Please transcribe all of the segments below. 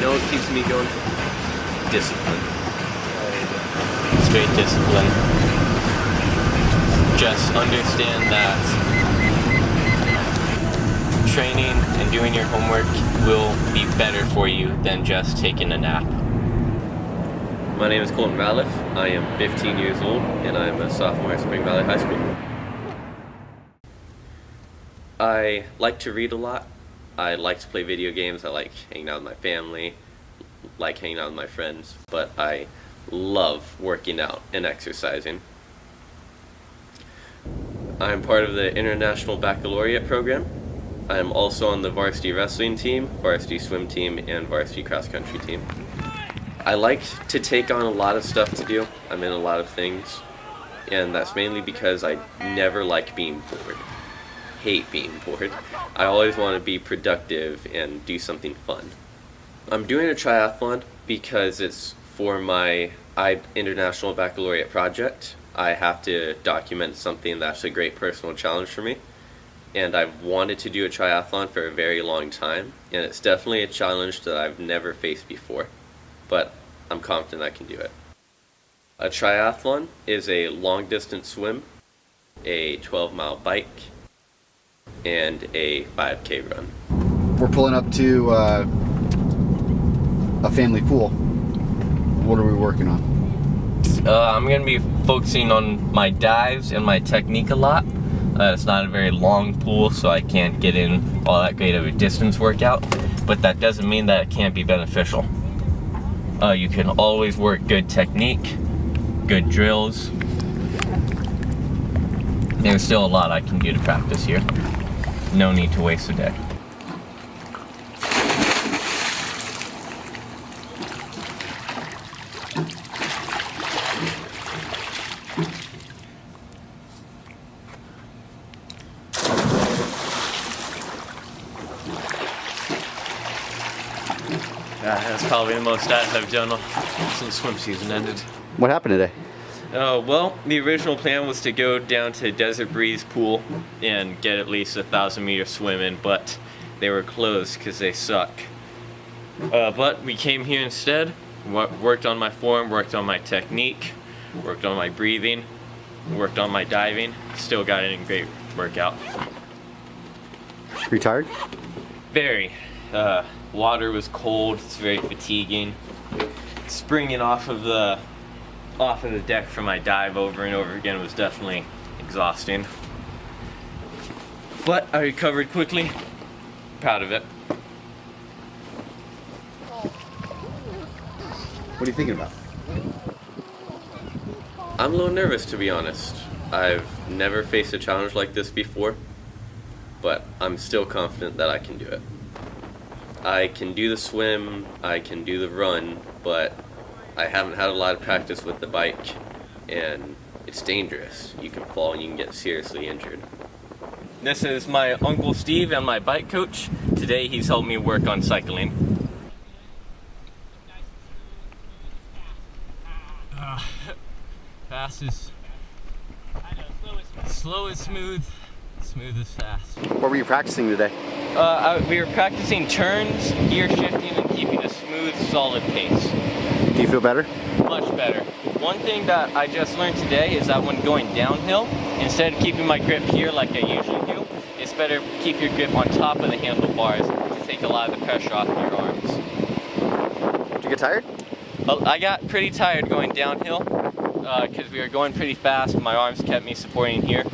know what keeps me going? Discipline. Straight discipline. Just understand that training and doing your homework will be better for you than just taking a nap. My name is Colton Ratliff. I am 15 years old and I'm a sophomore at Spring Valley High School. I like to read a lot. I like to play video games. I like hanging out with my family, like hanging out with my friends, but I love working out and exercising. I'm part of the International Baccalaureate program. I'm also on the varsity wrestling team, varsity swim team, and varsity cross country team. I like to take on a lot of stuff to do. I'm in a lot of things, and that's mainly because I never like being bored. Hate being bored. I always want to be productive and do something fun. I'm doing a triathlon because it's for my International Baccalaureate project. I have to document something that's a great personal challenge for me, and I've wanted to do a triathlon for a very long time, and it's definitely a challenge that I've never faced before, but I'm confident I can do it. A triathlon is a long distance swim, a 12-mile bike, and a 5K run. We're pulling up to a family pool. What are we working on? I'm going to be focusing on my dives and my technique a lot. It's not a very long pool, so I can't get in all that great of a distance workout, but that doesn't mean that it can't be beneficial. You can always work good technique, good drills. There's still a lot I can do to practice here. No need to waste a day. That's probably the most dives I've done since swim season ended. What happened today? Well, the original plan was to go down to Desert Breeze Pool and get at least 1,000-meter swim in, but they were closed because they suck. But we came here instead, worked on my form, worked on my technique, worked on my breathing, worked on my diving, still got in a great workout. Are you tired? Very. Water was cold, it's very fatiguing. Springing off of the deck for my dive over and over again was definitely exhausting. But I recovered quickly. Proud of it. What are you thinking about? I'm a little nervous, to be honest. I've never faced a challenge like this before, but I'm still confident that I can do it. I can do the swim, I can do the run, but I haven't had a lot of practice with the bike, and it's dangerous. You can fall and you can get seriously injured. This is my Uncle Steve and my bike coach. Today he's helped me work on cycling. Fast is slow is smooth, smooth is fast. What were you practicing today? We were practicing turns, gear shifting, and keeping a smooth, solid pace. Do you feel better? Much better. One thing that I just learned today is that when going downhill, instead of keeping my grip here like I usually do, it's better to keep your grip on top of the handlebars to take a lot of the pressure off your arms. Did you get tired? Well, I got pretty tired going downhill because we were going pretty fast. My arms kept me supporting here.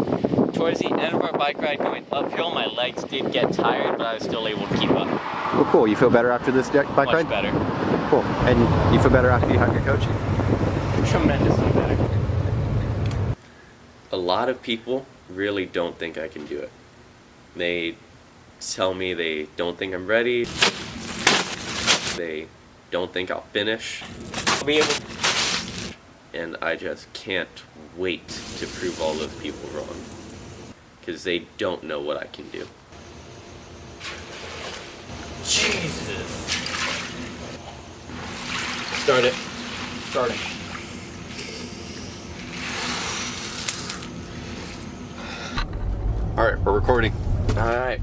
Towards the end of our bike ride going uphill, my legs did get tired, but I was still able to keep up. Oh, cool. You feel better after this bike ride? Much better. Cool. And you feel better after you have your coaching? Tremendously better. A lot of people really don't think I can do it. They tell me they don't think I'm ready. They don't think I'll finish. I'll be able. And I just can't wait to prove all those people wrong, because they don't know what I can do. Jesus. Start it. Start it. All right, we're recording. All right.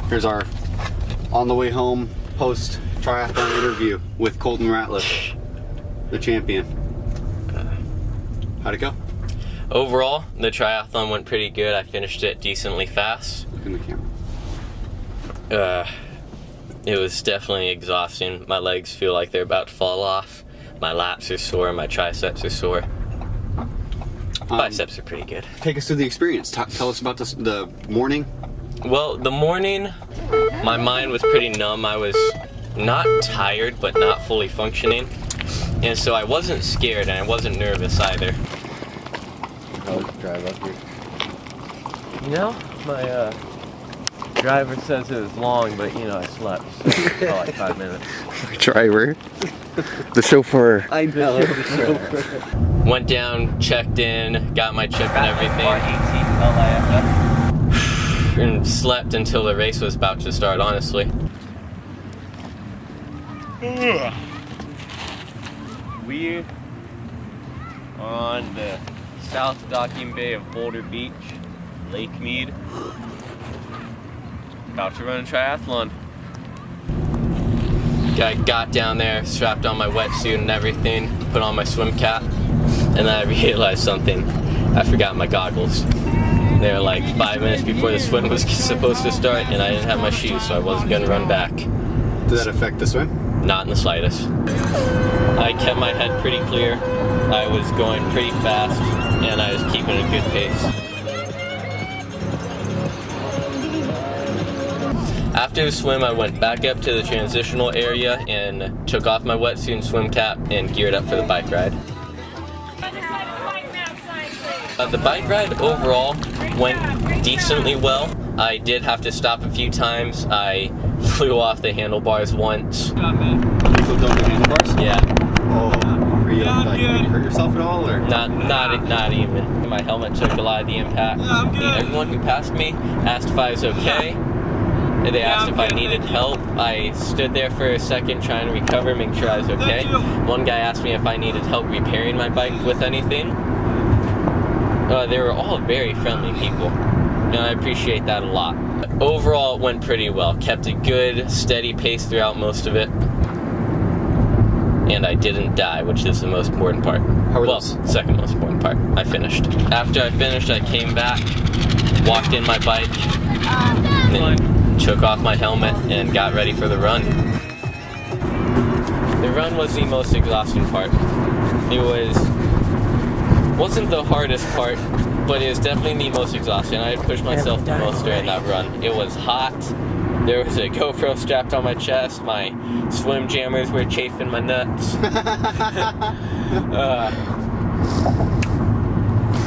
Here's our on the way home post triathlon interview with Colton Ratliff, the champion. How'd it go? Overall, the triathlon went pretty good. I finished it decently fast. Look in the camera. It was definitely exhausting. My legs feel like they're about to fall off. My lats are sore, my triceps are sore. Biceps are pretty good. Take us through the experience. Tell us about the morning. Well, the morning, my mind was pretty numb. I was not tired, but not fully functioning. And so I wasn't scared, and I wasn't nervous either. How was the drive up here? You know, my driver says it was long, but you know, I slept for like 5 minutes. Driver. The chauffeur. I know. Went down, checked in, got my chip and everything. And slept until the race was about to start, honestly. We're on the South Docking Bay of Boulder Beach, Lake Mead. About to run a triathlon. I got down there, strapped on my wetsuit and everything, put on my swim cap, and then I realized something. I forgot my goggles. They were like 5 minutes before the swim was supposed to start, and I didn't have my shoes, so I wasn't gonna run back. Did that affect the swim? Not in the slightest. I kept my head pretty clear. I was going pretty fast, and I was keeping a good pace. After the swim, I went back up to the transitional area and took off my wetsuit and swim cap and geared up for the bike ride. The bike ride overall went decently well. I did have to stop a few times. I flew off the handlebars once. You flew down the handlebars? Yeah. Oh, were you like, did you hurt yourself at all, or? Not even. My helmet took a lot of the impact. Everyone who passed me asked if I was okay. They asked if I needed help. I stood there for a second trying to recover, make sure I was okay. One guy asked me if I needed help repairing my bike with anything. They were all very friendly people, and I appreciate that a lot. Overall, it went pretty well. Kept a good, steady pace throughout most of it. And I didn't die, which is the most important part. How were well, those? second most important part. I finished. After I finished, I came back, walked in my bike, and took off my helmet and got ready for the run. The run was the most exhausting part. It wasn't the hardest part, but it was definitely the most exhausting. I had pushed myself the most during that run. It was hot. There was a GoPro strapped on my chest. My swim jammers were chafing my nuts.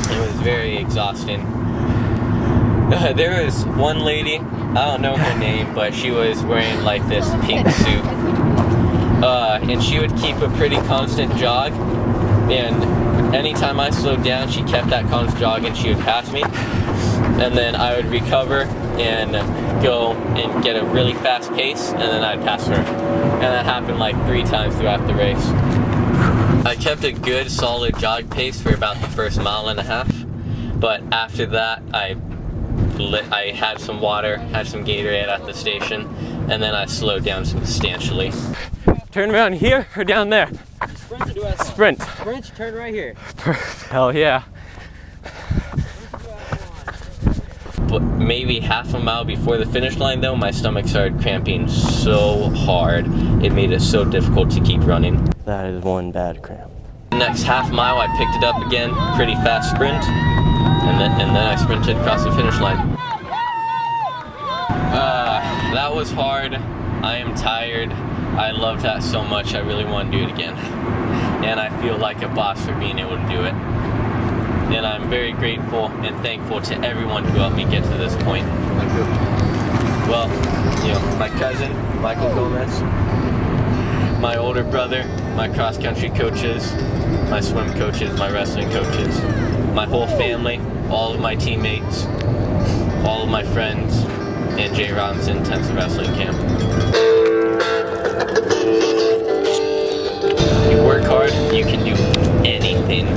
It was very exhausting. There was one lady, I don't know her name, but she was wearing like this pink suit. And she would keep a pretty constant jog. And anytime I slowed down, she kept that constant jog and she would pass me. And then I would recover and go and get a really fast pace, and then I'd pass her. And that happened like 3 times throughout the race. I kept a good solid jog pace for about the first 1.5 miles. But after that, I had some water, had some Gatorade at the station, and then I slowed down substantially. Turn around here or down there? Sprint to duathlon. Sprint. Sprint, turn right here. Hell yeah. But maybe half a mile before the finish line though, my stomach started cramping so hard. It made it so difficult to keep running. That is one bad cramp. The next half mile I picked it up again, pretty fast sprint, and then I sprinted across the finish line. That was hard. I am tired. I loved that so much, I really want to do it again. And I feel like a boss for being able to do it. And I'm very grateful and thankful to everyone who helped me get to this point. Well, you know, my cousin, Michael Gomez, my older brother, my cross-country coaches, my swim coaches, my wrestling coaches, my whole family, all of my teammates, all of my friends, and Jay Robinson Intensive Wrestling Camp. You work hard, you can do anything.